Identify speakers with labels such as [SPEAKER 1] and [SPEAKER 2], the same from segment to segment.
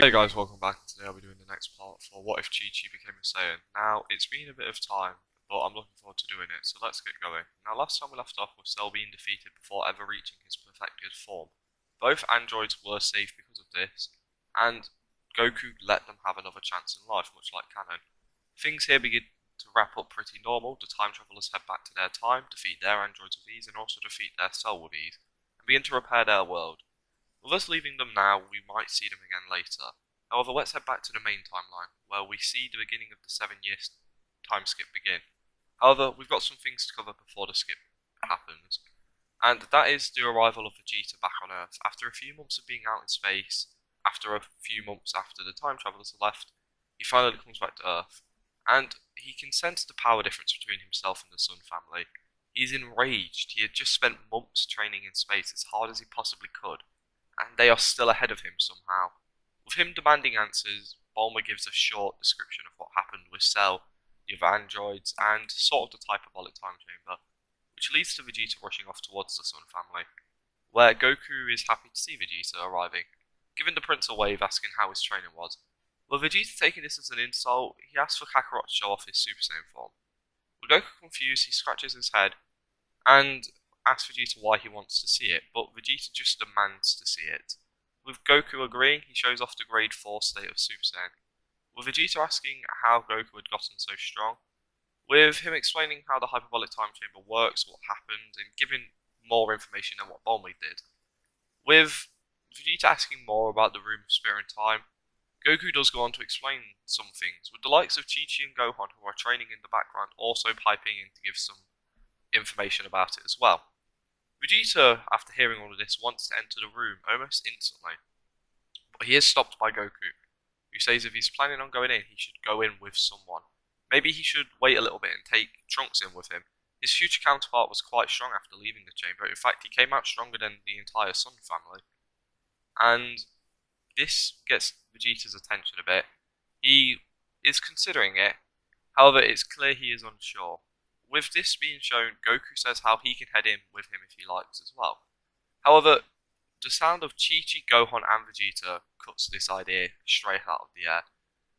[SPEAKER 1] Hey guys, welcome back. Today I'll be doing the next part for What If Chi-Chi Became a Saiyan. Now, it's been a bit of time, but I'm looking forward to doing it, so let's get going. Now, last time we left off with Cell being defeated before ever reaching his perfected form. Both androids were saved because of this, and Goku let them have another chance in life, much like canon. Things here begin to wrap up pretty normal. The time travelers head back to their time, defeat their androids with ease, and also defeat their Cell with ease, and begin to repair their world. With us leaving them now, we might see them again later. However, let's head back to the main timeline, where we see the beginning of the 7-year time skip begin. However, we've got some things to cover before the skip happens, and that is the arrival of Vegeta back on Earth. After a few months of being out in space, after a few months after the time travelers have left, he finally comes back to Earth, and he can sense the power difference between himself and the Sun family. He's enraged. He had just spent months training in space as hard as he possibly could, and they are still ahead of him somehow. With him demanding answers, Bulma gives a short description of what happened with Cell, the other androids, and sort of the hyperbolic time chamber, which leads to Vegeta rushing off towards the Sun family, where Goku is happy to see Vegeta arriving, giving the Prince a wave asking how his training was. With Vegeta taking this as an insult, he asks for Kakarot to show off his Super Saiyan form. With Goku confused, he scratches his head and asks Vegeta why he wants to see it, but Vegeta just demands to see it. With Goku agreeing, he shows off the grade 4 state of Super Saiyan. With Vegeta asking how Goku had gotten so strong, with him explaining how the hyperbolic time chamber works, what happened, and giving more information than what Bulma did. With Vegeta asking more about the Room of Spirit and Time, Goku does go on to explain some things, with the likes of Chi-Chi and Gohan, who are training in the background, also piping in to give some information about it as well. Vegeta, after hearing all of this, wants to enter the room almost instantly, but he is stopped by Goku, who says if he's planning on going in, he should go in with someone. Maybe he should wait a little bit and take Trunks in with him. His future counterpart was quite strong after leaving the chamber. In fact, he came out stronger than the entire Sun family. And this gets Vegeta's attention a bit. He is considering it, however, it's clear he is unsure. With this being shown, Goku says how he can head in with him if he likes as well. However, the sound of Chi-Chi, Gohan and Vegeta cuts this idea straight out of the air.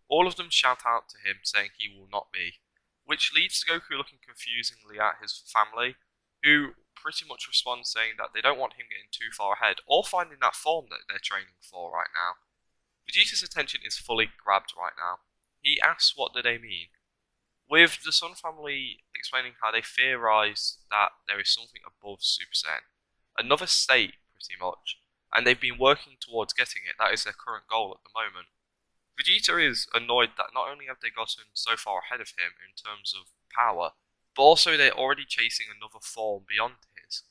[SPEAKER 1] All of them shout out to him saying he will not be, which leads to Goku looking confusingly at his family, who pretty much respond saying that they don't want him getting too far ahead or finding that form that they're training for right now. Vegeta's attention is fully grabbed right now. He asks what do they mean, with the Sun family explaining how they theorize that there is something above Super Saiyan, another state pretty much, and they've been working towards getting it. That is their current goal at the moment. Vegeta is annoyed that not only have they gotten so far ahead of him in terms of power, but also they're already chasing another form beyond his.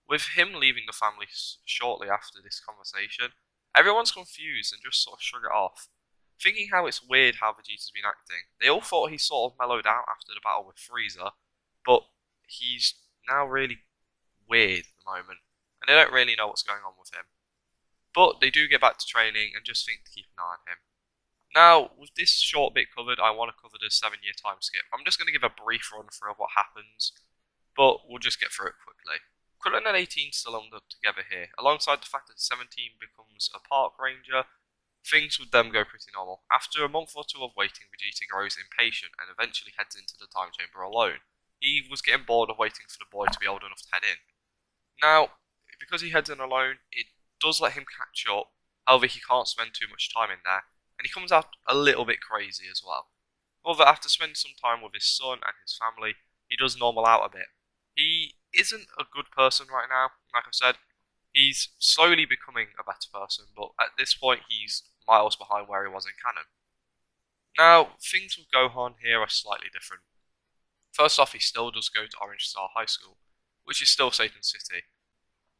[SPEAKER 1] With him leaving the family shortly after this conversation, everyone's confused and just sort of shrug it off, thinking how it's weird how Vegeta's been acting. They all thought he sort of mellowed out after the battle with Frieza, but he's now really weird at the moment, and they don't really know what's going on with him. But they do get back to training and just think to keep an eye on him. Now, with this short bit covered, I want to cover the 7-year time skip. I'm just going to give a brief run through of what happens, but we'll just get through it quickly. Krillin and 18 still end up together here, alongside the fact that 17 becomes a park ranger. Things with them go pretty normal. After a month or two of waiting, Vegeta grows impatient and eventually heads into the time chamber alone. He was getting bored of waiting for the boy to be old enough to head in. Now, because he heads in alone, it does let him catch up, however he can't spend too much time in there, and he comes out a little bit crazy as well. However, after spending some time with his son and his family, he does normal out a bit. He isn't a good person right now, like I said. He's slowly becoming a better person, but at this point he's miles behind where he was in canon. Now, things with Gohan here are slightly different. First off, he still does go to Orange Star High School, which is still Satan City.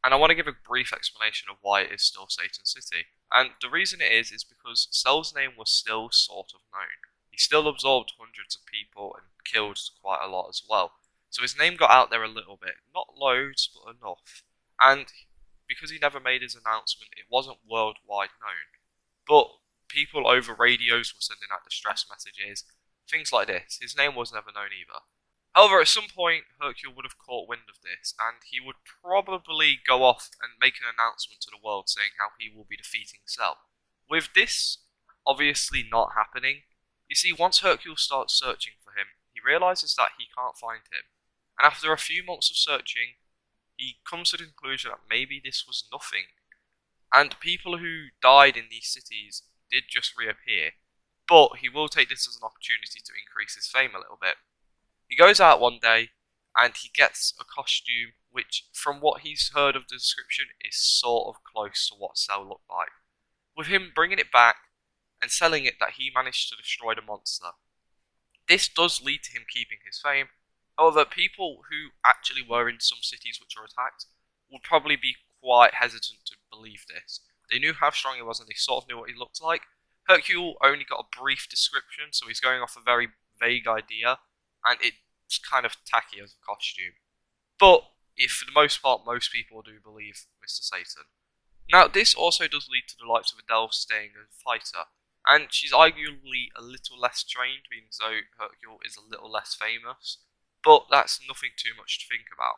[SPEAKER 1] And I want to give a brief explanation of why it is still Satan City. And the reason it is because Cell's name was still sort of known. He still absorbed hundreds of people and killed quite a lot as well. So his name got out there a little bit. Not loads, but enough. And because he never made his announcement, it wasn't worldwide known. But people over radios were sending out distress messages, things like this. His name was never known either. However, at some point, Hercule would have caught wind of this, and he would probably go off and make an announcement to the world saying how he will be defeating Cell. With this obviously not happening. You see, once Hercule starts searching for him, he realizes that he can't find him. And after a few months of searching, he comes to the conclusion that maybe this was nothing. And people who died in these cities did just reappear. But he will take this as an opportunity to increase his fame a little bit. He goes out one day and he gets a costume which, from what he's heard of the description, is sort of close to what Cell looked like. With him bringing it back and selling it that he managed to destroy the monster. This does lead to him keeping his fame. However, people who actually were in some cities which were attacked would probably be quite hesitant to believe this. They knew how strong he was and they sort of knew what he looked like. Hercule only got a brief description, so he's going off a very vague idea, and it's kind of tacky as a costume. But if for the most part, most people do believe Mr. Satan. Now, this also does lead to the likes of Adele staying a fighter, and she's arguably a little less trained, being though Hercule is a little less famous, but that's nothing too much to think about.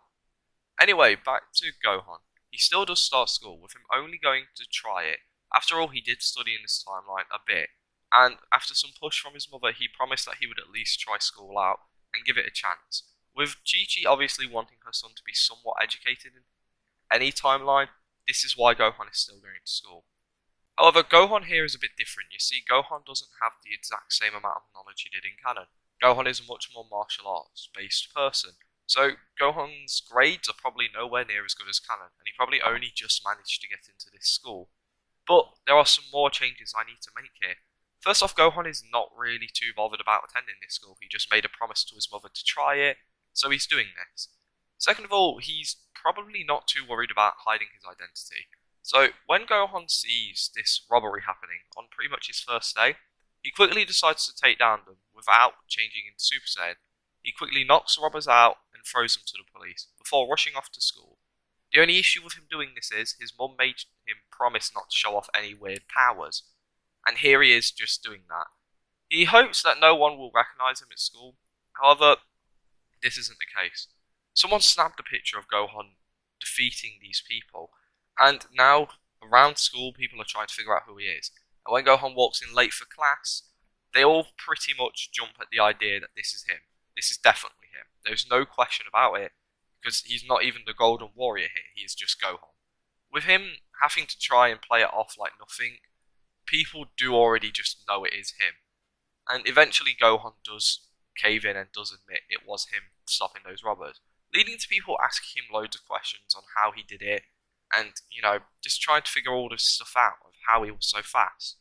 [SPEAKER 1] Anyway, back to Gohan. He still does start school, with him only going to try it. After all, he did study in this timeline a bit, and after some push from his mother, he promised that he would at least try school out and give it a chance. With Chi-Chi obviously wanting her son to be somewhat educated in any timeline, this is why Gohan is still going to school. However, Gohan here is a bit different. You see, Gohan doesn't have the exact same amount of knowledge he did in canon. Gohan is a much more martial arts based person. So Gohan's grades are probably nowhere near as good as canon, and he probably only just managed to get into this school. But there are some more changes I need to make here. First off, Gohan is not really too bothered about attending this school. He just made a promise to his mother to try it, so he's doing this. Second of all, he's probably not too worried about hiding his identity. So when Gohan sees this robbery happening on pretty much his first day, he quickly decides to take down them without changing into Super Saiyan. He quickly knocks the robbers out and throws them to the police, before rushing off to school. The only issue with him doing this is, his mum made him promise not to show off any weird powers. And here he is just doing that. He hopes that no one will recognise him at school, however, this isn't the case. Someone snapped a picture of Gohan defeating these people, and now around school people are trying to figure out who he is. And when Gohan walks in late for class, they all pretty much jump at the idea that this is him. This is definitely him. There's no question about it, because he's not even the Golden Warrior here, he is just Gohan. With him having to try and play it off like nothing, people do already just know it is him. And eventually Gohan does cave in and does admit it was him stopping those robbers, leading to people asking him loads of questions on how he did it, and, just trying to figure all this stuff out of how he was so fast.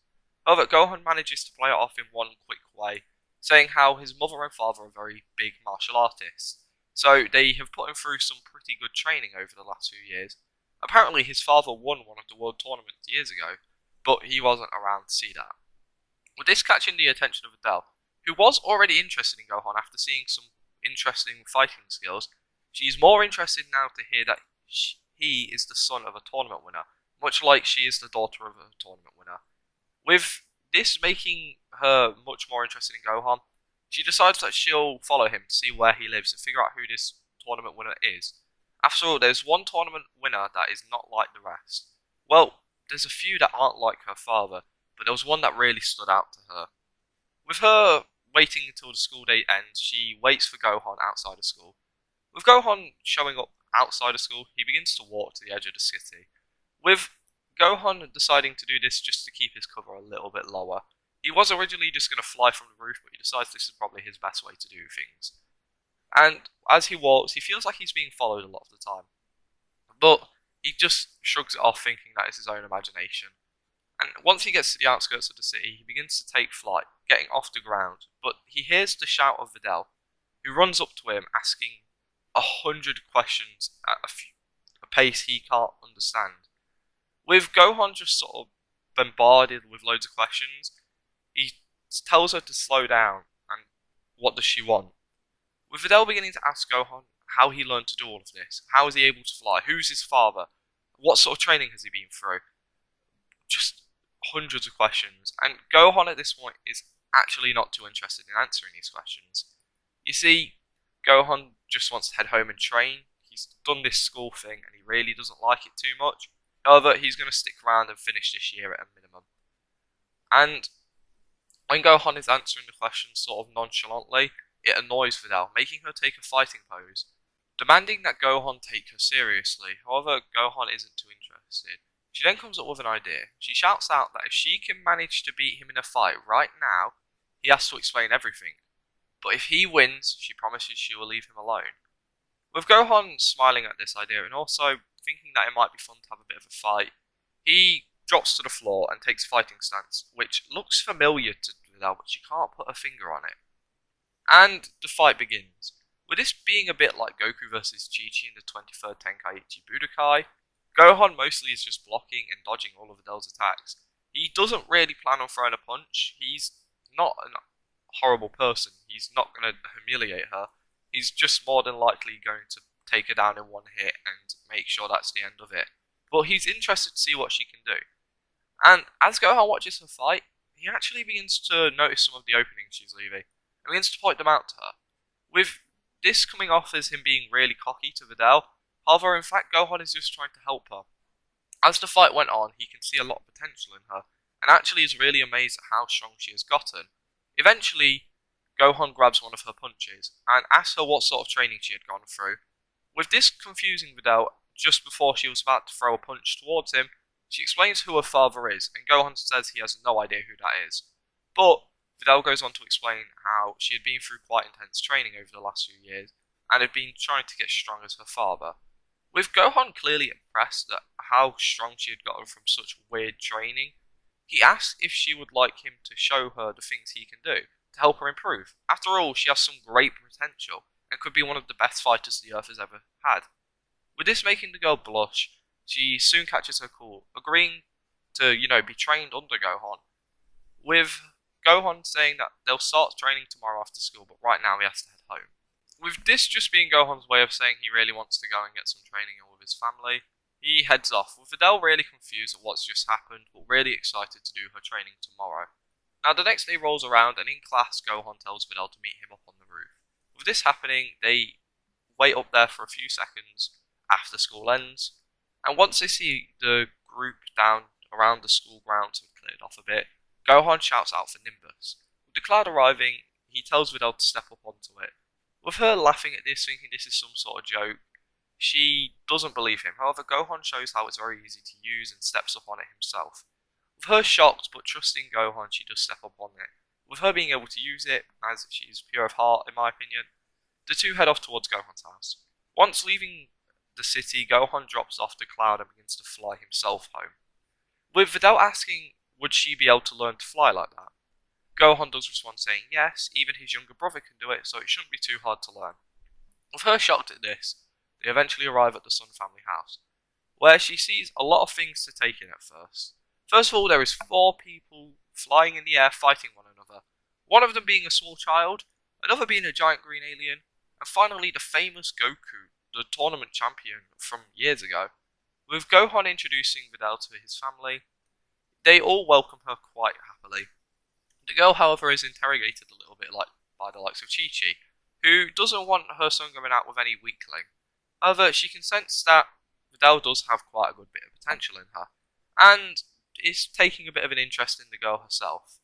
[SPEAKER 1] However, Gohan manages to play it off in one quick way, saying how his mother and father are very big martial artists, so they have put him through some pretty good training over the last few years. Apparently his father won one of the world tournaments years ago, but he wasn't around to see that. With this catching the attention of Adele, who was already interested in Gohan after seeing some interesting fighting skills, she's more interested now to hear that he is the son of a tournament winner, much like she is the daughter of a tournament winner. With this making her much more interested in Gohan, she decides that she'll follow him to see where he lives and figure out who this tournament winner is. After all, there's one tournament winner that is not like the rest. Well, there's a few that aren't like her father, but there was one that really stood out to her. With her waiting until the school day ends, she waits for Gohan outside of school. With Gohan showing up outside of school, he begins to walk to the edge of the city. With Gohan deciding to do this just to keep his cover a little bit lower. He was originally just going to fly from the roof, but he decides this is probably his best way to do things. And as he walks, he feels like he's being followed a lot of the time. But he just shrugs it off, thinking that it's his own imagination. And once he gets to the outskirts of the city, he begins to take flight, getting off the ground. But he hears the shout of Videl, who runs up to him, asking 100 questions at a pace he can't understand. With Gohan just sort of bombarded with loads of questions, he tells her to slow down, and what does she want? With Videl beginning to ask Gohan how he learned to do all of this, how is he able to fly, who's his father, what sort of training has he been through, just hundreds of questions, and Gohan at this point is actually not too interested in answering these questions. You see, Gohan just wants to head home and train. He's done this school thing and he really doesn't like it too much. However, he's going to stick around and finish this year at a minimum. And When Gohan is answering the question sort of nonchalantly, it annoys Videl, making her take a fighting pose, demanding that Gohan take her seriously. However, Gohan isn't too interested. She then comes up with an idea. She shouts out that if she can manage to beat him in a fight right now, he has to explain everything. But if he wins, she promises she will leave him alone. With Gohan smiling at this idea and also thinking that it might be fun to have a bit of a fight, he drops to the floor and takes a fighting stance, which looks familiar to Videl, but she can't put her finger on it. And the fight begins. With this being a bit like Goku vs Chi-Chi in the 23rd Tenkaichi Budokai, Gohan mostly is just blocking and dodging all of Videl's attacks. He doesn't really plan on throwing a punch. He's not a horrible person. He's not going to humiliate her. He's just more than likely going to take her down in one hit and make sure that's the end of it. But he's interested to see what she can do. And as Gohan watches her fight, he actually begins to notice some of the openings she's leaving, and begins to point them out to her. With this coming off as him being really cocky to Videl, however, in fact, Gohan is just trying to help her. As the fight went on, he can see a lot of potential in her, and actually is really amazed at how strong she has gotten. Eventually, Gohan grabs one of her punches, and asks her what sort of training she had gone through. With this confusing Videl, just before she was about to throw a punch towards him, she explains who her father is, and Gohan says he has no idea who that is. But Videl goes on to explain how she had been through quite intense training over the last few years, and had been trying to get strong as her father. With Gohan clearly impressed at how strong she had gotten from such weird training, he asks if she would like him to show her the things he can do to help her improve. After all, she has some great potential, and could be one of the best fighters the Earth has ever had. With this making the girl blush, she soon catches her cool, agreeing to, be trained under Gohan. With Gohan saying that they'll start training tomorrow after school, but right now he has to head home. With this just being Gohan's way of saying he really wants to go and get some training in with his family, he heads off, with Videl really confused at what's just happened, but really excited to do her training tomorrow. Now the next day rolls around, and in class Gohan tells Videl to meet him up on the roof. With this happening, they wait up there for a few seconds after school ends, and once they see the group down around the school grounds have cleared off a bit, Gohan shouts out for Nimbus. With the cloud arriving, he tells Videl to step up onto it. With her laughing at this, thinking this is some sort of joke, she doesn't believe him. However, Gohan shows how it's very easy to use and steps up on it himself. With her shocked but trusting Gohan, she does step up on it. With her being able to use it, as she is pure of heart in my opinion, the two head off towards Gohan's house. Once leaving the city, Gohan drops off the cloud and begins to fly himself home. With Videl asking would she be able to learn to fly like that, Gohan does respond saying yes, even his younger brother can do it, so it shouldn't be too hard to learn. With her shocked at this, they eventually arrive at the Sun family house, where she sees a lot of things to take in at first. First of all, there is 4 people flying in the air fighting one another, one of them being a small child, another being a giant green alien, and finally the famous Goku, the tournament champion from years ago. With Gohan introducing Videl to his family, they all welcome her quite happily. The girl, however, is interrogated a little bit by the likes of Chi-Chi, who doesn't want her son going out with any weakling. However, she can sense that Videl does have quite a good bit of potential in her, and is taking a bit of an interest in the girl herself.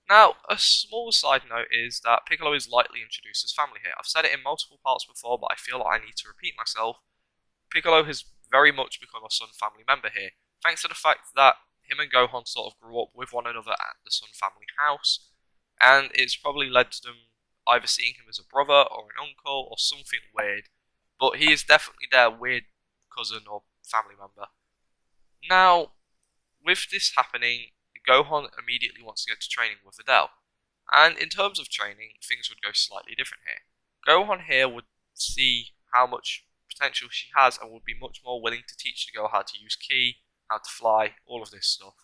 [SPEAKER 1] Now, a small side note is that Piccolo is lightly introduced as family here. I've said it in multiple parts before, but I feel like I need to repeat myself. Piccolo has very much become a Sun family member here, thanks to the fact that him and Gohan sort of grew up with one another at the Sun family house, and it's probably led to them either seeing him as a brother or an uncle or something weird, but he is definitely their weird cousin or family member. Now, with this happening, Gohan immediately wants to get to training with Videl, and in terms of training, things would go slightly different here. Gohan here would see how much potential she has and would be much more willing to teach the girl how to use ki, how to fly, all of this stuff.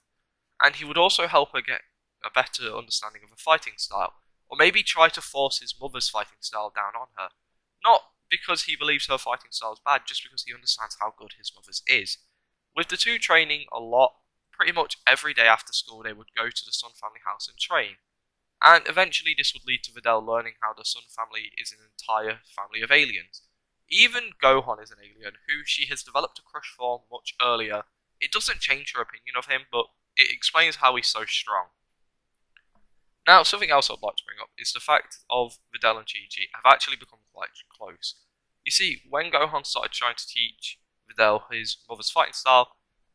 [SPEAKER 1] And he would also help her get a better understanding of a fighting style, or maybe try to force his mother's fighting style down on her. Not because he believes her fighting style is bad, just because he understands how good his mother's is. With the two training a lot, pretty much every day after school they would go to the Sun family house and train. And eventually this would lead to Videl learning how the Sun family is an entire family of aliens. Even Gohan is an alien, who she has developed a crush for much earlier. It doesn't change her opinion of him, but it explains how he's so strong. Now, something else I'd like to bring up is the fact of Videl and Chi-Chi have actually become quite close. You see, when Gohan started trying to teach Videl his mother's fighting style,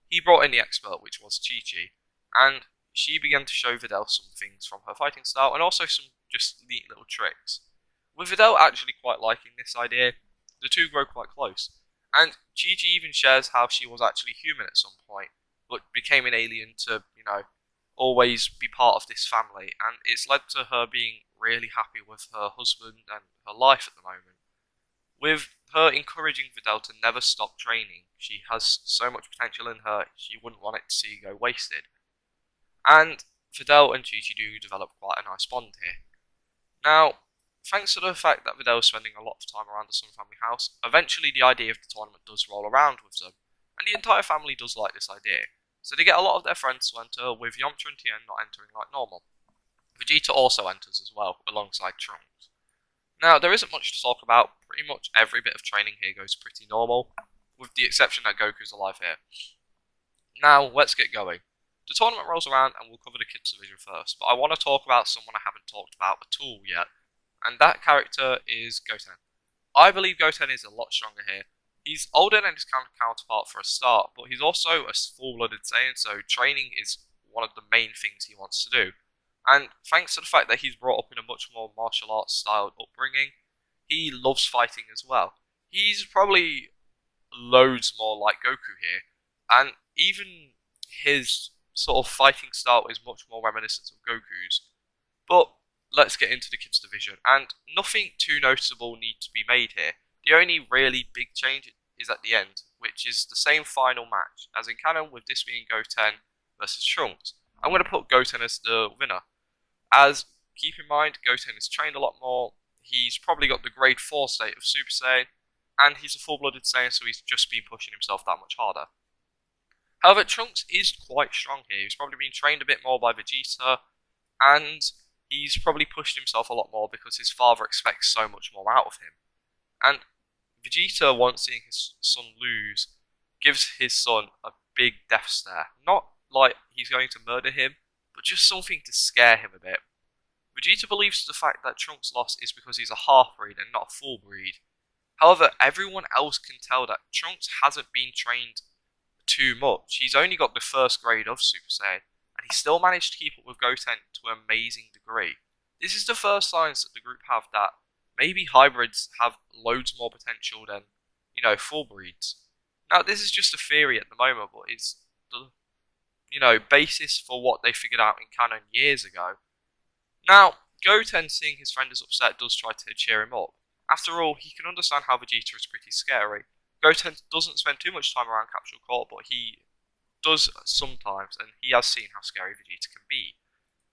[SPEAKER 1] he brought in the expert, which was Chi-Chi, and she began to show Videl some things from her fighting style and also some just neat little tricks. With Videl actually quite liking this idea, the two grow quite close, and Chi-Chi even shares how she was actually human at some point, but became an alien to, always be part of this family, and it's led to her being really happy with her husband and her life at the moment. With her encouraging Videl to never stop training, she has so much potential in her, she wouldn't want it to see go wasted. And Videl and Chi-Chi do develop quite a nice bond here. Now, thanks to the fact that Videl is spending a lot of time around the Sun family house, eventually the idea of the tournament does roll around with them, and the entire family does like this idea. So they get a lot of their friends to enter, with Yamcha and Tien not entering like normal. Vegeta also enters as well, alongside Trunks. Now, there isn't much to talk about. Pretty much every bit of training here goes pretty normal, with the exception that Goku's alive here. Now, let's get going. The tournament rolls around and we'll cover the kids division first, but I want to talk about someone I haven't talked about at all yet, and that character is Goten. I believe Goten is a lot stronger here. He's older than his counterpart for a start, but he's also a full-blooded Saiyan, so training is one of the main things he wants to do. And thanks to the fact that he's brought up in a much more martial arts style upbringing, he loves fighting as well. He's probably loads more like Goku here, and even his sort of fighting style is much more reminiscent of Goku's. But let's get into the kids division, and nothing too noticeable needs to be made here. The only really big change is at the end, which is the same final match, as in canon, with this being Goten versus Trunks. I'm going to put Goten as the winner, as, keep in mind, Goten is trained a lot more, he's probably got the grade 4 state of Super Saiyan, and he's a full-blooded Saiyan, so he's just been pushing himself that much harder. However, Trunks is quite strong here. He's probably been trained a bit more by Vegeta, and he's probably pushed himself a lot more because his father expects so much more out of him. And Vegeta, once seeing his son lose, gives his son a big death stare. Not like he's going to murder him, but just something to scare him a bit. Vegeta believes the fact that Trunks' loss is because he's a half-breed and not a full-breed. However, everyone else can tell that Trunks hasn't been trained too much. He's only got the first grade of Super Saiyan, and he still managed to keep up with Goten to an amazing degree. This is the first signs that the group have that maybe hybrids have loads more potential than, full breeds. Now, this is just a theory at the moment, but it's the, basis for what they figured out in canon years ago. Now, Goten, seeing his friend is upset, does try to cheer him up. After all, he can understand how Vegeta is pretty scary. Goten doesn't spend too much time around Capsule Corp, but he does sometimes, and he has seen how scary Vegeta can be.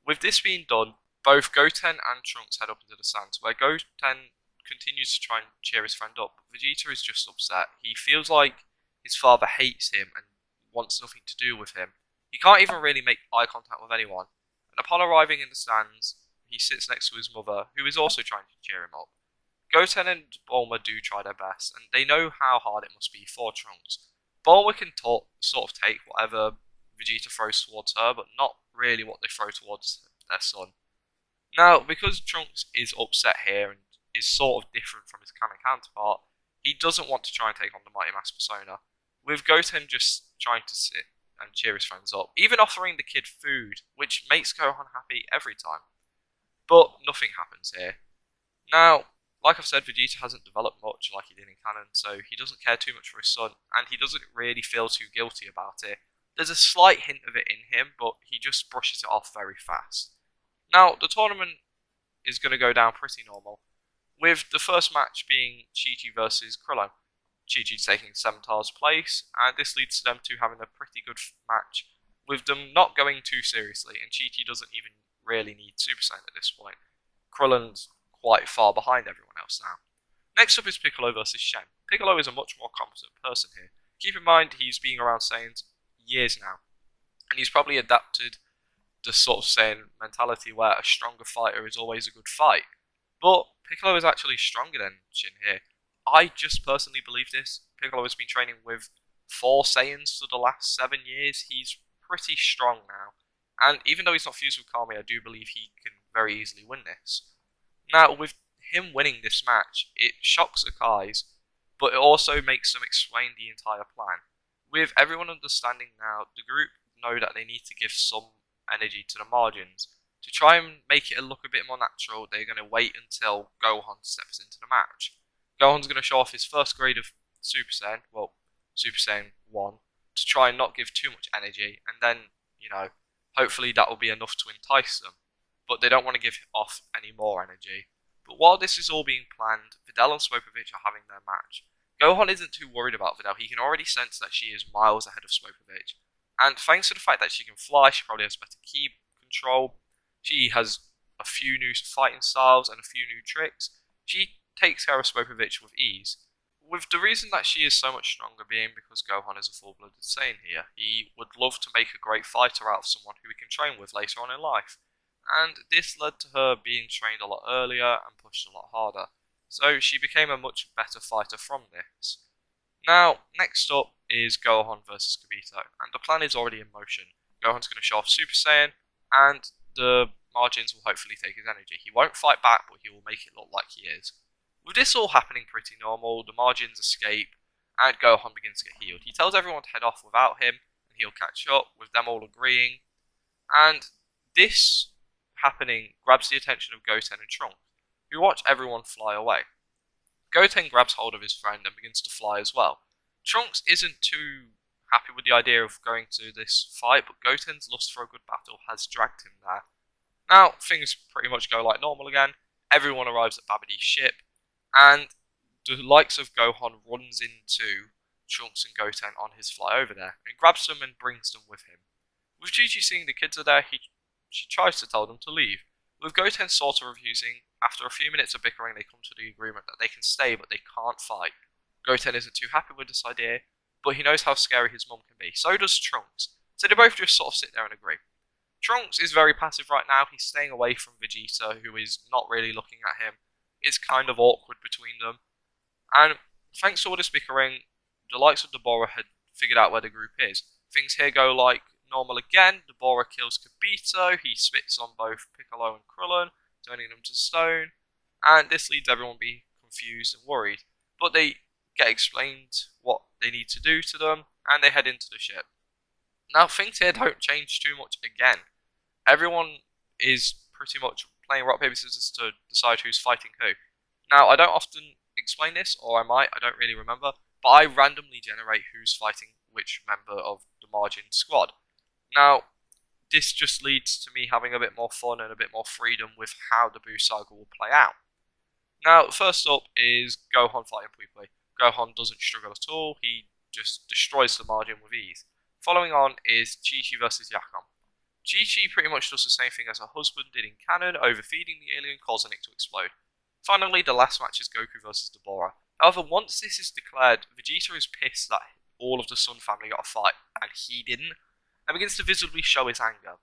[SPEAKER 1] With this being done, both Goten and Trunks head up into the sands, where Goten continues to try and cheer his friend up. Vegeta is just upset. He feels like his father hates him and wants nothing to do with him. He can't even really make eye contact with anyone. And upon arriving in the stands, he sits next to his mother, who is also trying to cheer him up. Goten and Bulma do try their best, and they know how hard it must be for Trunks. Bulma can sort of take whatever Vegeta throws towards her, but not really what they throw towards their son. Now, because Trunks is upset here and is sort of different from his canon counterpart, he doesn't want to try and take on the Mighty Mask persona, with Goten just trying to sit and cheer his friends up, even offering the kid food, which makes Gohan happy every time. But nothing happens here. Now, like I've said, Vegeta hasn't developed much like he did in canon, so he doesn't care too much for his son, and he doesn't really feel too guilty about it. There's a slight hint of it in him, but he just brushes it off very fast. Now, the tournament is going to go down pretty normal, with the first match being Chi-Chi versus Krillin. Chi-Chi's taking Sementar's place, and this leads to them two having a pretty good match, with them not going too seriously, and Chi-Chi doesn't even really need Super Saiyan at this point. Krillin's quite far behind everyone else now. Next up is Piccolo versus Shang. Piccolo is a much more competent person here. Keep in mind, he's been around Saiyans years now, and he's probably adapted the sort of Saiyan mentality where a stronger fighter is always a good fight. But Piccolo is actually stronger than Shin here. I just personally believe this. Piccolo has been training with 4 Saiyans for the last 7 years. He's pretty strong now. And even though he's not fused with Kami, I do believe he can very easily win this. Now, with him winning this match, it shocks the guys, but it also makes them explain the entire plan. With everyone understanding now, the group know that they need to give some energy to the margins. To try and make it look a bit more natural, they're going to wait until Gohan steps into the match. Gohan's going to show off his first grade of Super Saiyan, well, Super Saiyan 1, to try and not give too much energy, and then, hopefully that will be enough to entice them. But they don't want to give off any more energy. But while this is all being planned, Videl and Swopovich are having their match. Gohan isn't too worried about Videl, he can already sense that she is miles ahead of Swopovich. And thanks to the fact that she can fly, she probably has better ki control, she has a few new fighting styles and a few new tricks, she takes care of Swopovich with ease. With the reason that she is so much stronger being because Gohan is a full-blooded Saiyan here. He would love to make a great fighter out of someone who he can train with later on in life. And this led to her being trained a lot earlier and pushed a lot harder. So she became a much better fighter from this. Now, next up is Gohan versus Kabito, and the plan is already in motion. Gohan's going to show off Super Saiyan, and the margins will hopefully take his energy. He won't fight back, but he will make it look like he is. With this all happening pretty normal, the margins escape, and Gohan begins to get healed. He tells everyone to head off without him, and he'll catch up, with them all agreeing. And this happening grabs the attention of Goten and Trunks, who watch everyone fly away. Goten grabs hold of his friend and begins to fly as well. Trunks isn't too happy with the idea of going to this fight, but Goten's lust for a good battle has dragged him there. Now, things pretty much go like normal again. Everyone arrives at Babidi's ship, and the likes of Gohan runs into Trunks and Goten on his fly over there, and grabs them and brings them with him. With Chi-Chi seeing the kids are there, she tries to tell them to leave. With Goten sort of refusing, after a few minutes of bickering they come to the agreement that they can stay but they can't fight. Goten isn't too happy with this idea, but he knows how scary his mum can be. So does Trunks, so they both just sort of sit there and agree. Trunks is very passive right now, he's staying away from Vegeta, who is not really looking at him. It's kind of awkward between them. And thanks to all this bickering, the likes of Deborah had figured out where the group is. Things here go like normal again. Deborah kills Kabito, he spits on both Piccolo and Krillin, turning them to stone, and this leads everyone to be confused and worried. But they get explained what they need to do to them, and they head into the ship. Now things here don't change too much again. Everyone is pretty much playing rock, paper, scissors to decide who's fighting who. Now I don't often explain this, or I might, I don't really remember, but I randomly generate who's fighting which member of the Margin squad. Now, this just leads to me having a bit more fun and a bit more freedom with how the Buu saga will play out. Now, first up is Gohan fighting Pui. Gohan doesn't struggle at all, he just destroys the Margin with ease. Following on is Chi-Chi versus Yakam. Chi-Chi pretty much does the same thing as her husband did in canon, overfeeding the alien, causing it to explode. Finally, the last match is Goku versus Deborah. However, once this is declared, Vegeta is pissed that all of the Sun family got a fight, and he didn't, and begins to visibly show his anger.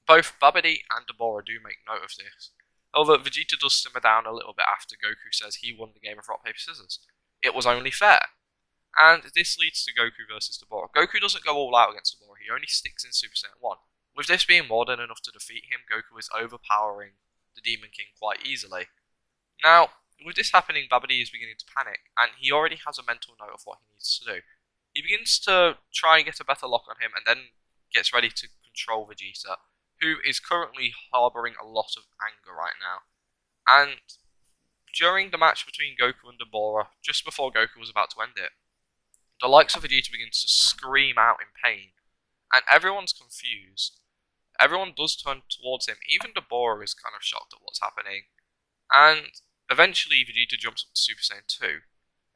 [SPEAKER 1] Both Babidi and Deborah do make note of this. However, Vegeta does simmer down a little bit after Goku says he won the game of rock, paper, scissors. It was only fair. And this leads to Goku versus Deborah. Goku doesn't go all out against Deborah, he only sticks in Super Saiyan 1. With this being more than enough to defeat him, Goku is overpowering the Demon King quite easily. Now, with this happening, Babidi is beginning to panic, and he already has a mental note of what he needs to do. He begins to try and get a better lock on him, and then gets ready to control Vegeta, who is currently harbouring a lot of anger right now. And during the match between Goku and Deborah, just before Goku was about to end it, the likes of Vegeta begins to scream out in pain, and everyone's confused. Everyone does turn towards him, even Deborah is kind of shocked at what's happening, and eventually Vegeta jumps up to Super Saiyan 2.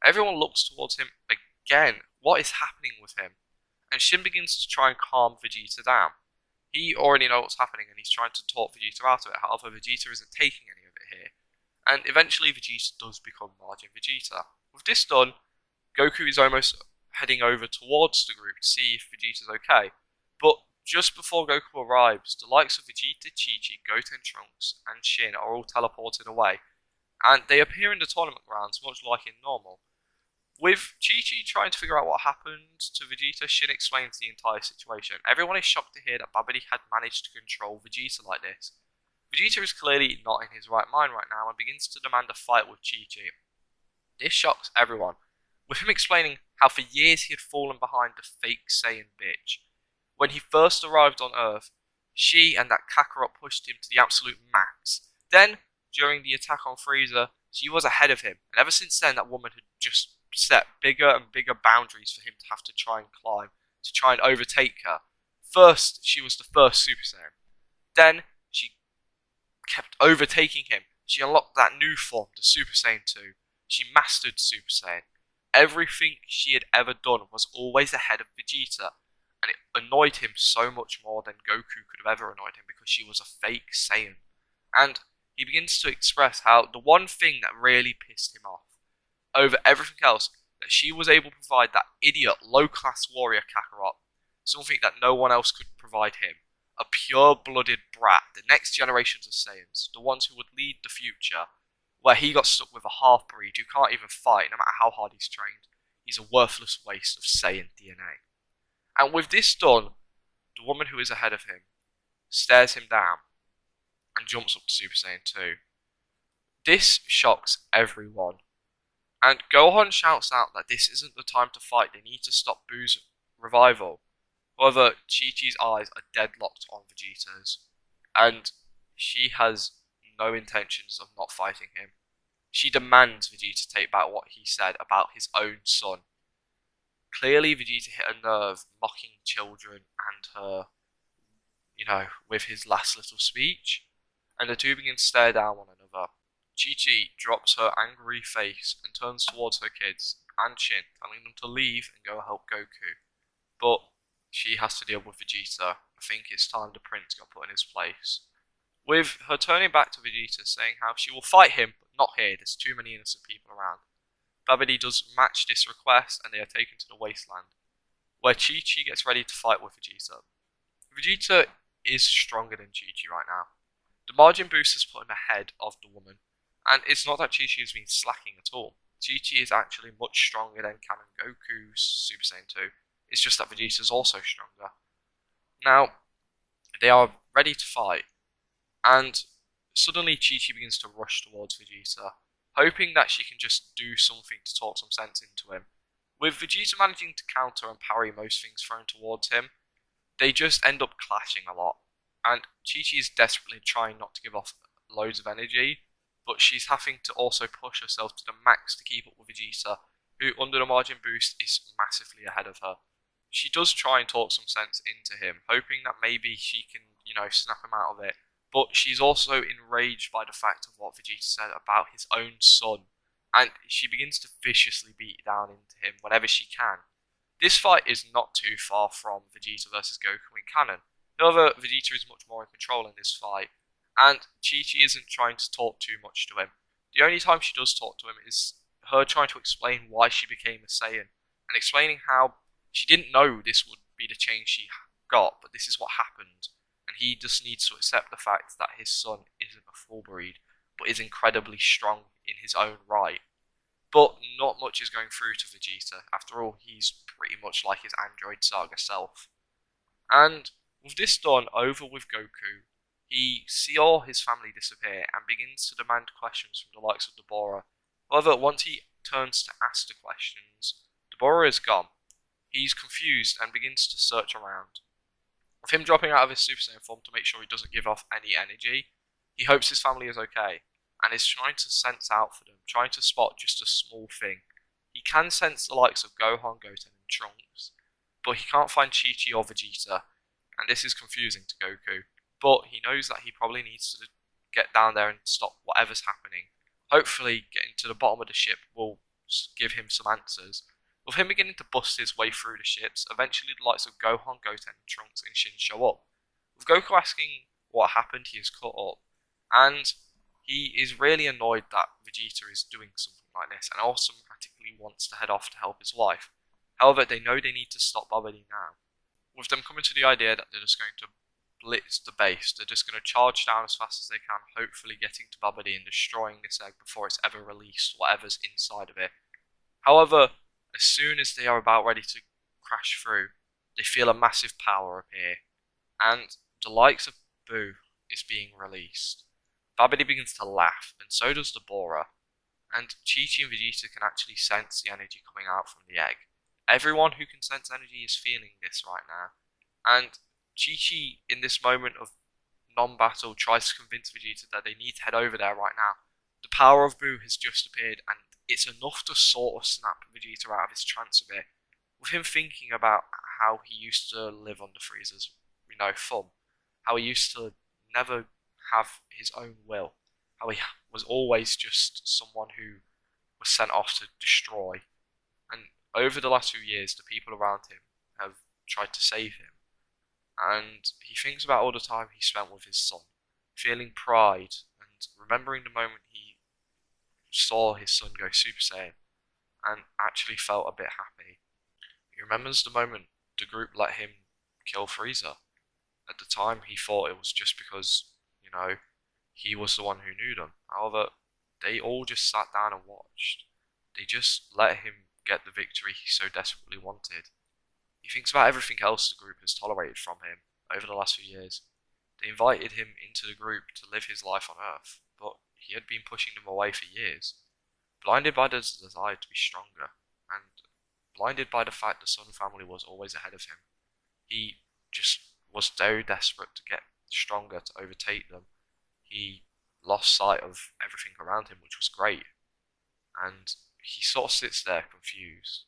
[SPEAKER 1] Everyone looks towards him again. What is happening with him? And Shin begins to try and calm Vegeta down. He already knows what's happening and he's trying to talk Vegeta out of it. However, Vegeta isn't taking any of it here. And eventually Vegeta does become Margin Vegeta. With this done, Goku is almost heading over towards the group to see if Vegeta's okay. But just before Goku arrives, the likes of Vegeta, Chi-Chi, Goten, Trunks, and Shin are all teleported away. And they appear in the tournament grounds much like in normal. With Chi-Chi trying to figure out what happened to Vegeta, Shin explains the entire situation. Everyone is shocked to hear that Babidi had managed to control Vegeta like this. Vegeta is clearly not in his right mind right now and begins to demand a fight with Chi-Chi. This shocks everyone, with him explaining how for years he had fallen behind the fake Saiyan bitch. When he first arrived on Earth, she and that Kakarot pushed him to the absolute max. Then, during the attack on Frieza, she was ahead of him, and ever since then that woman had just set bigger and bigger boundaries for him to have to try and climb, to try and overtake her. First, she was the first Super Saiyan. Then, she kept overtaking him. She unlocked that new form, the Super Saiyan 2. She mastered Super Saiyan. Everything she had ever done was always ahead of Vegeta, and it annoyed him so much more than Goku could have ever annoyed him because she was a fake Saiyan. And he begins to express how the one thing that really pissed him off, over everything else, that she was able to provide that idiot low-class warrior Kakarot, something that no one else could provide him. A pure-blooded brat, the next generations of Saiyans, the ones who would lead the future, where he got stuck with a half-breed who can't even fight no matter how hard he's trained. He's a worthless waste of Saiyan DNA. And with this done, the woman who is ahead of him stares him down and jumps up to Super Saiyan 2. This shocks everyone. And Gohan shouts out that this isn't the time to fight, they need to stop Boo's revival. However, Chi-Chi's eyes are deadlocked on Vegeta's, and she has no intentions of not fighting him. She demands Vegeta take back what he said about his own son. Clearly, Vegeta hit a nerve mocking children and her, with his last little speech, and the two begin to stare down one another. Chi-Chi drops her angry face and turns towards her kids and Shin, telling them to leave and go help Goku. But she has to deal with Vegeta. I think it's time the prince got put in his place. With her turning back to Vegeta, saying how she will fight him, but not here, there's too many innocent people around. Babidi does match this request, and they are taken to the wasteland, where Chi-Chi gets ready to fight with Vegeta. Vegeta is stronger than Chi-Chi right now. The margin boost has put him ahead of the woman, and it's not that Chi-Chi has been slacking at all. Chi-Chi is actually much stronger than Canon Goku's Super Saiyan 2. It's just that Vegeta is also stronger. Now, they are ready to fight, and suddenly Chi-Chi begins to rush towards Vegeta, hoping that she can just do something to talk some sense into him. With Vegeta managing to counter and parry most things thrown towards him, they just end up clashing a lot, and Chi-Chi is desperately trying not to give off loads of energy, but she's having to also push herself to the max to keep up with Vegeta, who under the margin boost is massively ahead of her. She does try and talk some sense into him, hoping that maybe she can, snap him out of it. But she's also enraged by the fact of what Vegeta said about his own son, and she begins to viciously beat down into him whenever she can. This fight is not too far from Vegeta versus Goku in canon. However, Vegeta is much more in control in this fight, and Chi-Chi isn't trying to talk too much to him. The only time she does talk to him is her trying to explain why she became a Saiyan, and explaining how she didn't know this would be the change she got, but this is what happened. And he just needs to accept the fact that his son isn't a full breed, but is incredibly strong in his own right. But not much is going through to Vegeta. After all, he's pretty much like his android saga self. And with this done over with Goku, he sees all his family disappear and begins to demand questions from the likes of Deborah. However, once he turns to ask the questions, Deborah is gone. He's confused and begins to search around. With him dropping out of his Super Saiyan form to make sure he doesn't give off any energy, he hopes his family is okay, and is trying to sense out for them, trying to spot just a small thing. He can sense the likes of Gohan, Goten, and Trunks, but he can't find Chi-Chi or Vegeta, and this is confusing to Goku. But he knows that he probably needs to get down there and stop whatever's happening. Hopefully, getting to the bottom of the ship will give him some answers. With him beginning to bust his way through the ships, eventually the likes of Gohan, Goten, Trunks, and Shin show up. With Goku asking what happened, he is caught up, and he is really annoyed that Vegeta is doing something like this, and automatically wants to head off to help his wife. However, they know they need to stop Babidi now. With them coming to the idea that they're just going to blitz the base, they're just going to charge down as fast as they can, hopefully getting to Babidi and destroying this egg before it's ever released, whatever's inside of it. However, as soon as they are about ready to crash through, they feel a massive power appear, and the likes of Boo is being released. Babidi begins to laugh, and so does Deborah, and Chi-Chi and Vegeta can actually sense the energy coming out from the egg. Everyone who can sense energy is feeling this right now, and Chi-Chi, in this moment of non-battle, tries to convince Vegeta that they need to head over there right now. The power of Buu has just appeared, and it's enough to sort of snap Vegeta out of his trance a bit, with him thinking about how he used to live under Frieza's, thumb, how he used to never have his own will, how he was always just someone who was sent off to destroy. And over the last few years, the people around him have tried to save him, and he thinks about all the time he spent with his son, feeling pride and remembering the moment he saw his son go Super Saiyan and actually felt a bit happy. He remembers the moment the group let him kill Frieza. At the time, he thought it was just because, he was the one who knew them. However, they all just sat down and watched. They just let him get the victory he so desperately wanted. He thinks about everything else the group has tolerated from him over the last few years. They invited him into the group to live his life on Earth, but he had been pushing them away for years. Blinded by the desire to be stronger, and blinded by the fact the Sun family was always ahead of him, he just was very desperate to get stronger, to overtake them. He lost sight of everything around him, which was great, and he sort of sits there confused,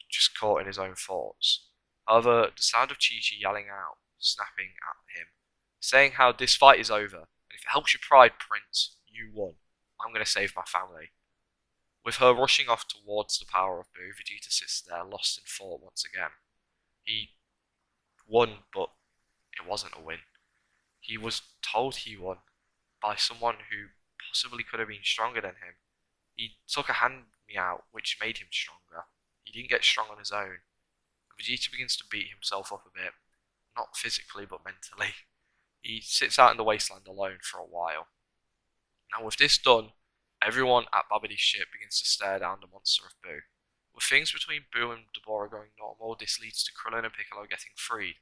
[SPEAKER 1] just caught in his own thoughts. However, the sound of Chi-Chi yelling out, snapping at him, saying how this fight is over, and if it helps your pride, Prince, you won. I'm going to save my family. With her rushing off towards the power of Buu, Vegeta sits there lost in thought once again. He won, but it wasn't a win. He was told he won by someone who possibly could have been stronger than him. He took a hand me out, which made him stronger. He didn't get strong on his own. Vegeta begins to beat himself up a bit, not physically but mentally. He sits out in the wasteland alone for a while. Now with this done, everyone at Babidi's ship begins to stare down the monster of Buu. With things between Buu and Deborah going normal, this leads to Krillin and Piccolo getting freed.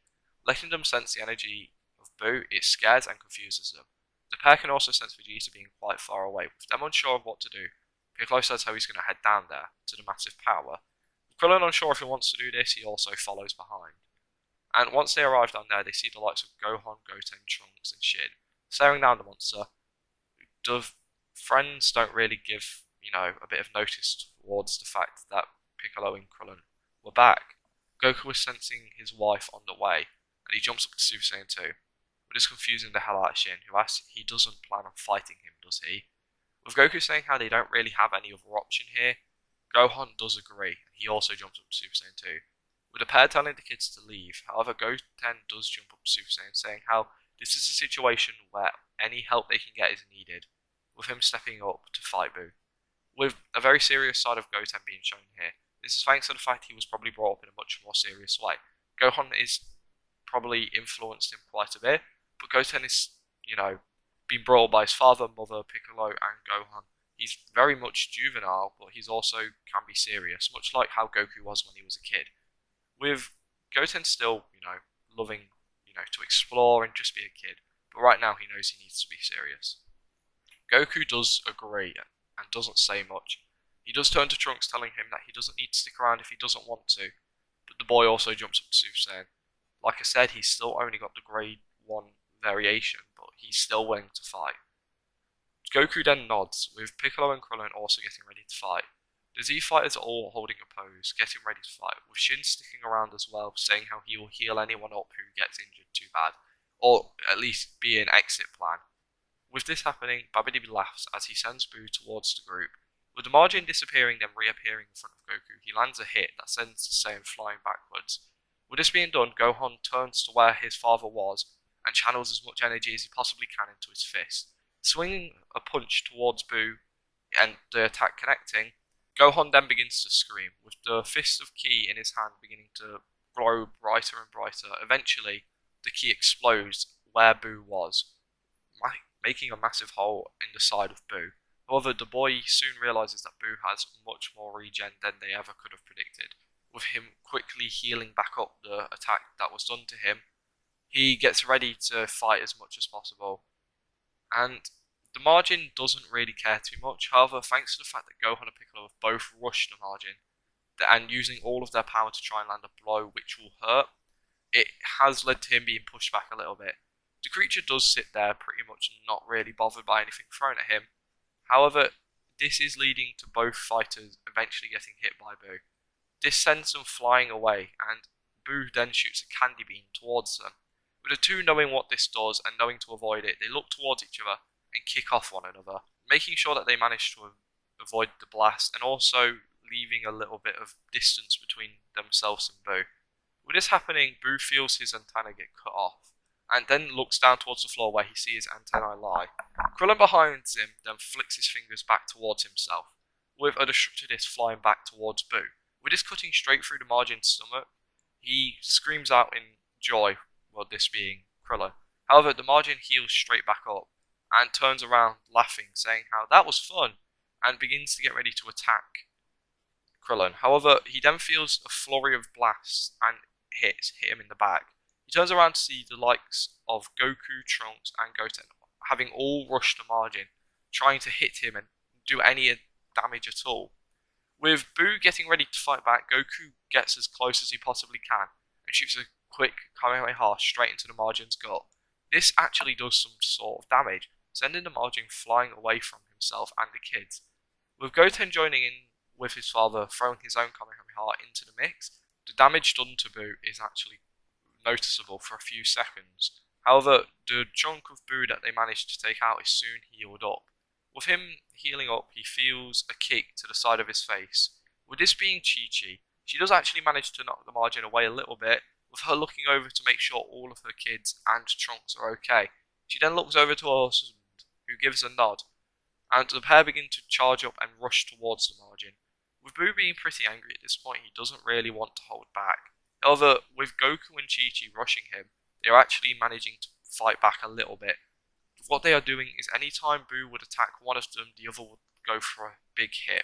[SPEAKER 1] Letting them sense the energy of Buu, it scares and confuses them. The pair can also sense Vegeta being quite far away. With them unsure of what to do, Piccolo says how he's going to head down there, to the massive power. With Krillin unsure if he wants to do this, he also follows behind. And once they arrive down there, they see the likes of Gohan, Goten, Trunks, and Shin staring down the monster. The friends don't really give, a bit of notice towards the fact that Piccolo and Krillin were back. Goku was sensing his wife on the way, and he jumps up to Super Saiyan 2. But it's confusing the hell out of Shin, who asks he doesn't plan on fighting him, does he? With Goku saying how they don't really have any other option here, Gohan does agree, and he also jumps up to Super Saiyan 2. With the pair telling the kids to leave, however, Goten does jump up to Super Saiyan, saying how this is a situation where any help they can get is needed, with him stepping up to fight Buu. With a very serious side of Goten being shown here, this is thanks to the fact he was probably brought up in a much more serious way. Gohan is probably influenced him quite a bit, but Goten is, being brought up by his father, mother, Piccolo, and Gohan. He's very much juvenile, but he's also can be serious, much like how Goku was when he was a kid. With Goten still, loving, to explore and just be a kid, but right now he knows he needs to be serious. Goku does agree and doesn't say much. He does turn to Trunks, telling him that he doesn't need to stick around if he doesn't want to, but the boy also jumps up to Super Saiyan. Like I said, he's still only got the grade 1 variation, but he's still willing to fight. Goku then nods, with Piccolo and Krillin also getting ready to fight. The Z fighters are all holding a pose, getting ready to fight, with Shin sticking around as well, saying how he will heal anyone up who gets injured too bad, or at least be an exit plan. With this happening, Babidi laughs as he sends Buu towards the group. With the margin disappearing then reappearing in front of Goku, he lands a hit that sends the Saiyan flying backwards. With this being done, Gohan turns to where his father was and channels as much energy as he possibly can into his fist. Swinging a punch towards Buu and the attack connecting, Gohan then begins to scream, with the fist of ki in his hand beginning to glow brighter and brighter. Eventually, the ki explodes where Buu was, making a massive hole in the side of Buu. However, the boy soon realizes that Buu has much more regen than they ever could have predicted. With him quickly healing back up the attack that was done to him, he gets ready to fight as much as possible. and the margin doesn't really care too much. However, thanks to the fact that Gohan and Piccolo have both rushed the margin and using all of their power to try and land a blow which will hurt, it has led to him being pushed back a little bit. The creature does sit there pretty much not really bothered by anything thrown at him. However, this is leading to both fighters eventually getting hit by Boo. This sends them flying away, and Boo then shoots a candy bean towards them. With the two knowing what this does and knowing to avoid it, they look towards each other and kick off one another, making sure that they manage to avoid the blast and also leaving a little bit of distance between themselves and Boo. With this happening, Boo feels his antenna get cut off, and then looks down towards the floor where he sees his antennae lie. Krillin behind him then flicks his fingers back towards himself, with a destructor disc flying back towards Boo. With this cutting straight through the margin's stomach, he screams out in joy, well, this being Krillin. However, the margin heals straight back up, and turns around laughing, saying how that was fun, and begins to get ready to attack Krillin. However, he then feels a flurry of blasts and hit him in the back. He turns around to see the likes of Goku, Trunks, and Goten having all rushed the margin, trying to hit him and do any damage at all. With Boo getting ready to fight back, Goku gets as close as he possibly can and shoots a quick Kamehameha straight into the margin's gut. This actually does some sort of damage, sending the margin flying away from himself and the kids. With Goten joining in with his father, throwing his own Kamehameha into the mix, the damage done to Boo is actually noticeable for a few seconds. However, the chunk of Boo that they managed to take out is soon healed up. With him healing up, he feels a kick to the side of his face. With this being Chi-Chi, she does actually manage to knock the margin away a little bit, with her looking over to make sure all of her kids and Trunks are okay. She then looks over to her husband, who gives a nod, and the pair begin to charge up and rush towards the margin. With Boo being pretty angry at this point, he doesn't really want to hold back. However, with Goku and Chi-Chi rushing him, they are actually managing to fight back a little bit. What they are doing is anytime Boo would attack one of them, the other would go for a big hit.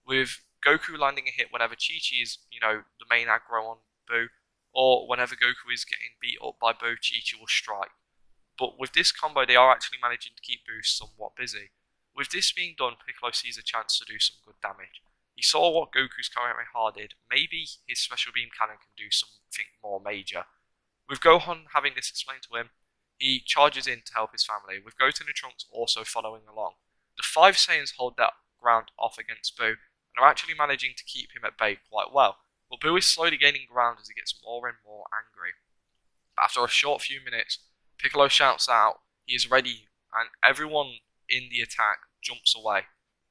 [SPEAKER 1] With Goku landing a hit whenever Chi-Chi is, the main aggro on Boo, or whenever Goku is getting beat up by Boo, Chi-Chi will strike. But with this combo, they are actually managing to keep Boo somewhat busy. With this being done, Piccolo sees a chance to do some good damage. He saw what Goku's Kamehameha did. Maybe his special beam cannon can do something more major. With Gohan having this explained to him, he charges in to help his family, with Goten and Trunks also following along. The 5 Saiyans hold that ground off against Boo, and are actually managing to keep him at bay quite well, but Boo is slowly gaining ground as he gets more and more angry. After a short few minutes, Piccolo shouts out he is ready, and everyone in the attack jumps away.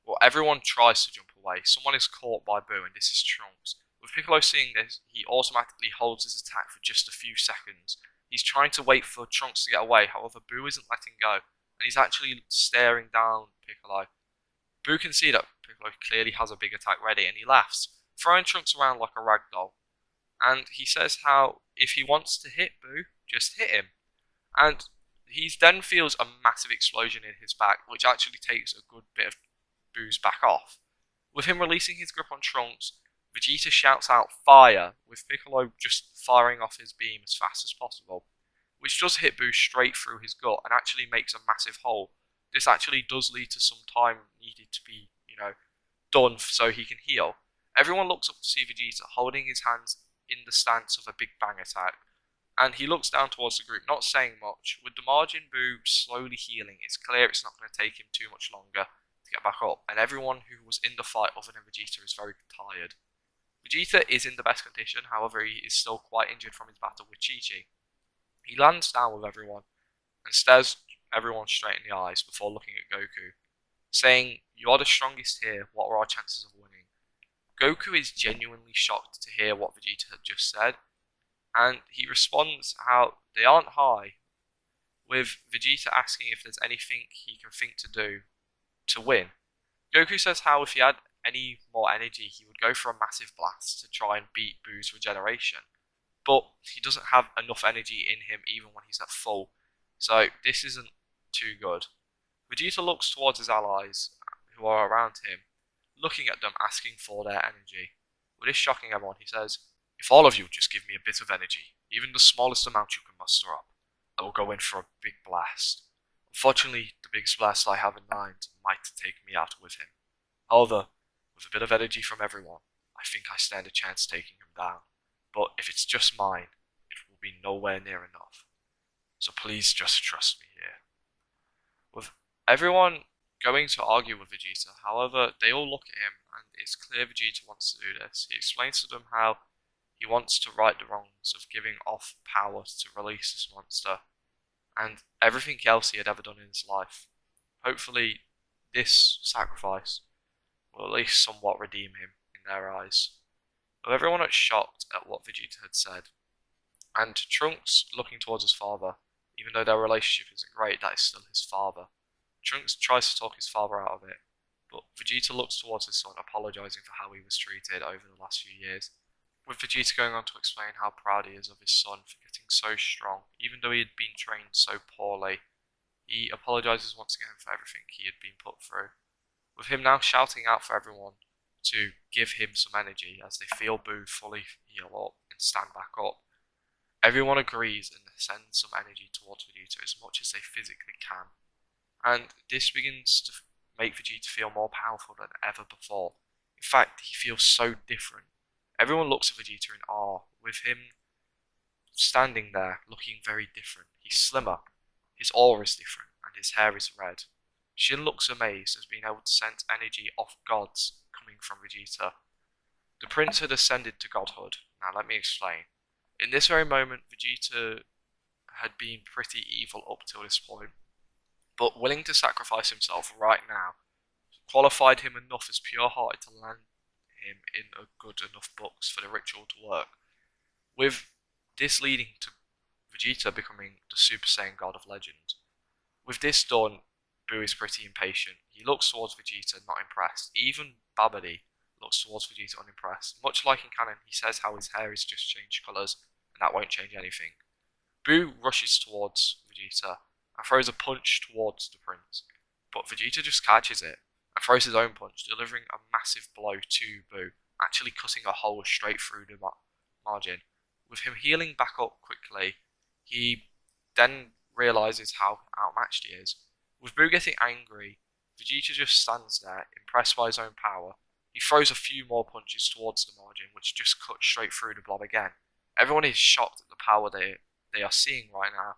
[SPEAKER 1] Well, everyone tries to jump away. Someone is caught by Boo, and this is Trunks. With Piccolo seeing this, he automatically holds his attack for just a few seconds. He's trying to wait for Trunks to get away, however Boo isn't letting go, and he's actually staring down Piccolo. Boo can see that Piccolo clearly has a big attack ready, and he laughs, throwing Trunks around like a rag doll. And he says how if he wants to hit Boo, just hit him. And he then feels a massive explosion in his back, which actually takes a good bit of Boo's back off. With him releasing his grip on Trunks, Vegeta shouts out fire, with Piccolo just firing off his beam as fast as possible, which does hit Boo straight through his gut and actually makes a massive hole. This actually does lead to some time needed to be, done so he can heal. Everyone looks up to see Vegeta holding his hands in the stance of a Big Bang attack, and he looks down towards the group, not saying much. With the margin Boo slowly healing, it's clear it's not going to take him too much longer to get back up, and everyone who was in the fight other than Vegeta is very tired. Vegeta is in the best condition, however he is still quite injured from his battle with Chi-Chi. He lands down with everyone and stares everyone straight in the eyes before looking at Goku, saying, "You are the strongest here, what are our chances of winning?" Goku is genuinely shocked to hear what Vegeta had just said, and he responds how they aren't high, with Vegeta asking if there's anything he can think to do to win. Goku says how if he had any more energy, he would go for a massive blast to try and beat Boo's regeneration. But he doesn't have enough energy in him even when he's at full, so this isn't too good. Vegeta looks towards his allies who are around him, looking at them asking for their energy. With this shocking everyone, he says, "If all of you just give me a bit of energy, even the smallest amount you can muster up, I will go in for a big blast." Unfortunately, the biggest blast I have in mind might take me out with him. However, with a bit of energy from everyone, I think I stand a chance taking him down. But if it's just mine, it will be nowhere near enough. So please just trust me here. With everyone going to argue with Vegeta, however, they all look at him and it's clear Vegeta wants to do this. He explains to them how he wants to right the wrongs of giving off power to release this monster and everything else he had ever done in his life. Hopefully, this sacrifice will at least somewhat redeem him in their eyes. But everyone was shocked at what Vegeta had said, and Trunks looking towards his father, even though their relationship isn't great, that is still his father. Trunks tries to talk his father out of it, but Vegeta looks towards his son, apologising for how he was treated over the last few years. With Vegeta going on to explain how proud he is of his son for getting so strong, even though he had been trained so poorly, he apologises once again for everything he had been put through. With him now shouting out for everyone to give him some energy as they feel Boo fully heal up and stand back up. Everyone agrees and sends some energy towards Vegeta as much as they physically can. And this begins to make Vegeta feel more powerful than ever before. In fact, he feels so different. Everyone looks at Vegeta in awe, with him standing there looking very different. He's slimmer, his aura is different, and his hair is red. Shin looks amazed as being able to sense energy off gods coming from Vegeta. The prince had ascended to godhood. Now let me explain. In this very moment, Vegeta had been pretty evil up till this point, but willing to sacrifice himself right now qualified him enough as pure-hearted to land him in a good enough books for the ritual to work, with this leading to Vegeta becoming the Super Saiyan God of Legend. With this done, Boo is pretty impatient. He looks towards Vegeta, not impressed. Even Babidi looks towards Vegeta, unimpressed. Much like in canon, he says how his hair has just changed colours, and that won't change anything. Boo rushes towards Vegeta and throws a punch towards the prince, but Vegeta just catches it and throws his own punch, delivering a massive blow to Boo, actually cutting a hole straight through the margin. With him healing back up quickly, he then realises how outmatched he is. With Boo getting angry, Vegeta just stands there, impressed by his own power. He throws a few more punches towards the margin, which just cuts straight through the blob again. Everyone is shocked at the power they are seeing right now,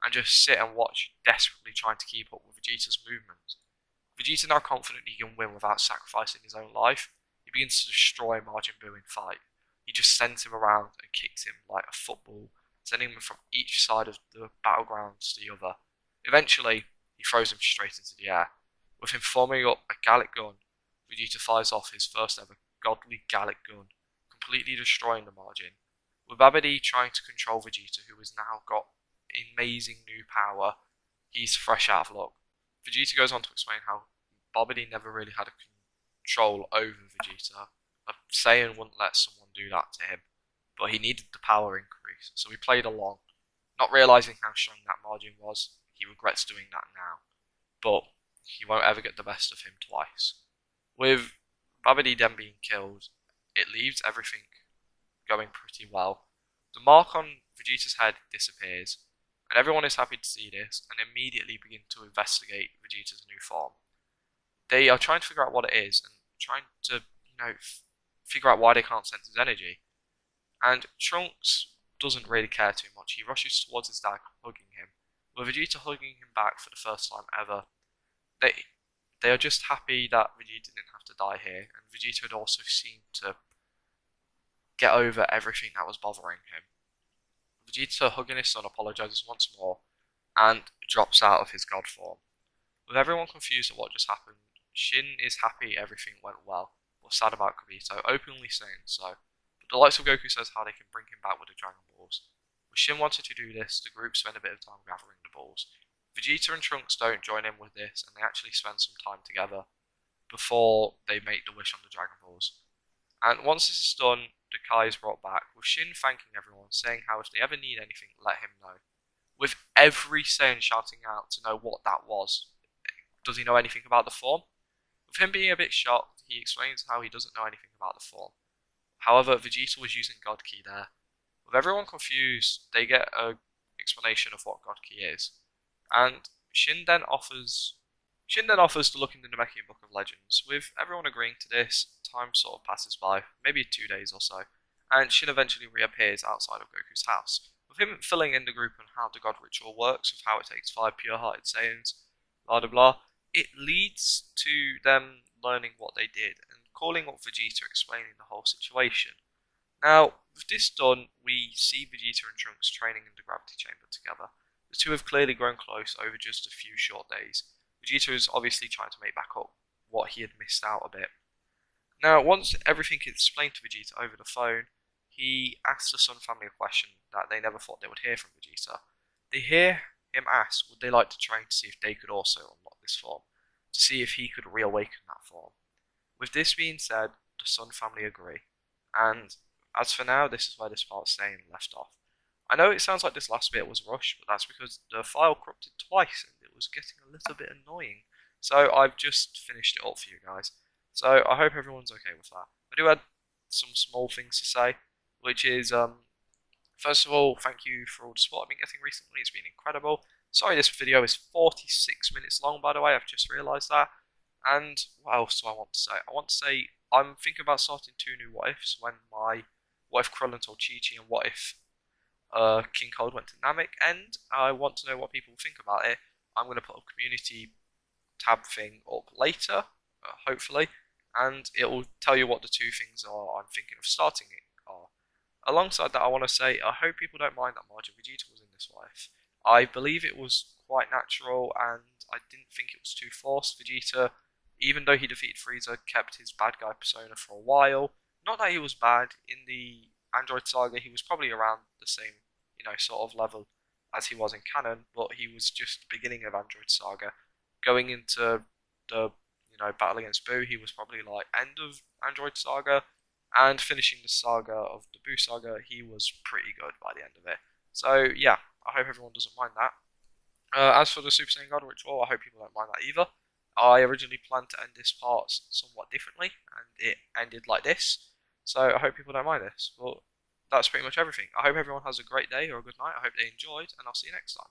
[SPEAKER 1] and just sit and watch, desperately trying to keep up with Vegeta's movements. Vegeta now confident he can win without sacrificing his own life. He begins to destroy Majin Buu in fight. He just sends him around and kicks him like a football, sending him from each side of the battlegrounds to the other. Eventually, he throws him straight into the air. With him forming up a Gallic gun, Vegeta fires off his first ever godly Gallic gun, completely destroying the margin. With Babidi trying to control Vegeta, who has now got amazing new power, he's fresh out of luck. Vegeta goes on to explain how Babidi never really had a control over Vegeta. A Saiyan wouldn't let someone do that to him, but he needed the power increase, so he played along. Not realising how strong that margin was, he regrets doing that now, but he won't ever get the best of him twice. With Babidi then being killed, it leaves everything going pretty well. The mark on Vegeta's head disappears, and everyone is happy to see this and immediately begin to investigate Vegeta's new form. They are trying to figure out what it is and trying to, figure out why they can't sense his energy. And Trunks doesn't really care too much. He rushes towards his dad, hugging him. With Vegeta hugging him back for the first time ever, they are just happy that Vegeta didn't have to die here, and Vegeta had also seemed to get over everything that was bothering him. Vegeta, hugging his son, apologises once more and drops out of his god form. With everyone confused at what just happened, Shin is happy everything went well, but sad about Kabito, openly saying so. But the likes of Goku says how they can bring him back with the Dragon Balls. With Shin wanted to do this, the group spend a bit of time gathering the balls. Vegeta and Trunks don't join in with this, and they actually spend some time together before they make the wish on the Dragon Balls. And once this is done, the Kai is brought back, with Shin thanking everyone, saying how if they ever need anything, let him know. With every Saiyan shouting out to know what that was. Does he know anything about the form? With him being a bit shocked, he explains how he doesn't know anything about the form. However, Vegeta was using God Ki there. With everyone confused, they get an explanation of what God Ki is. And Shin then offers to look in the Namekian Book of Legends. With everyone agreeing to this, time sort of passes by, maybe 2 days or so, and Shin eventually reappears outside of Goku's house, with him filling in the group on how the God Ritual works, of how it takes 5 pure-hearted Saiyans, blah blah blah. It leads to them learning what they did and calling up Vegeta, explaining the whole situation. Now, with this done, we see Vegeta and Trunks training in the gravity chamber together. The two have clearly grown close over just a few short days. Vegeta is obviously trying to make back up what he had missed out a bit. Now, once everything is explained to Vegeta over the phone, he asks the Sun family a question that they never thought they would hear from Vegeta. They hear him ask, would they like to train to see if they could also unlock this form, to see if he could reawaken that form. With this being said, the Sun family agree, and as for now, this is where this part's staying left off. I know it sounds like this last bit was rushed, but that's because the file corrupted twice and it was getting a little bit annoying. So I've just finished it up for you guys. So I hope everyone's okay with that. I do have some small things to say, which is, first of all, thank you for all the support I've been getting recently. It's been incredible. Sorry this video is 46 minutes long, by the way. I've just realised that. And what else do I want to say? I want to say I'm thinking about starting 2 new what ifs when my what if Krillin told Chi-Chi and what if King Cold went to Namek end. I want to know what people think about it. I'm going to put a community tab thing up later, hopefully, and it will tell you what the 2 things are I'm thinking of starting it are. Alongside that, I want to say I hope people don't mind that Margin Vegeta was in this what if. I believe it was quite natural, and I didn't think it was too forced. Vegeta, even though he defeated Frieza, kept his bad guy persona for a while. Not that he was bad. In the Android Saga, he was probably around the same, sort of level as he was in canon, but he was just beginning of Android Saga. Going into the, battle against Boo, he was probably like end of Android Saga, and finishing the saga of the Boo Saga, he was pretty good by the end of it. So yeah, I hope everyone doesn't mind that. As for the Super Saiyan God Ritual, I hope people don't mind that either. I originally planned to end this part somewhat differently, and it ended like this. So I hope people don't mind this. Well, that's pretty much everything. I hope everyone has a great day or a good night. I hope they enjoyed, and I'll see you next time.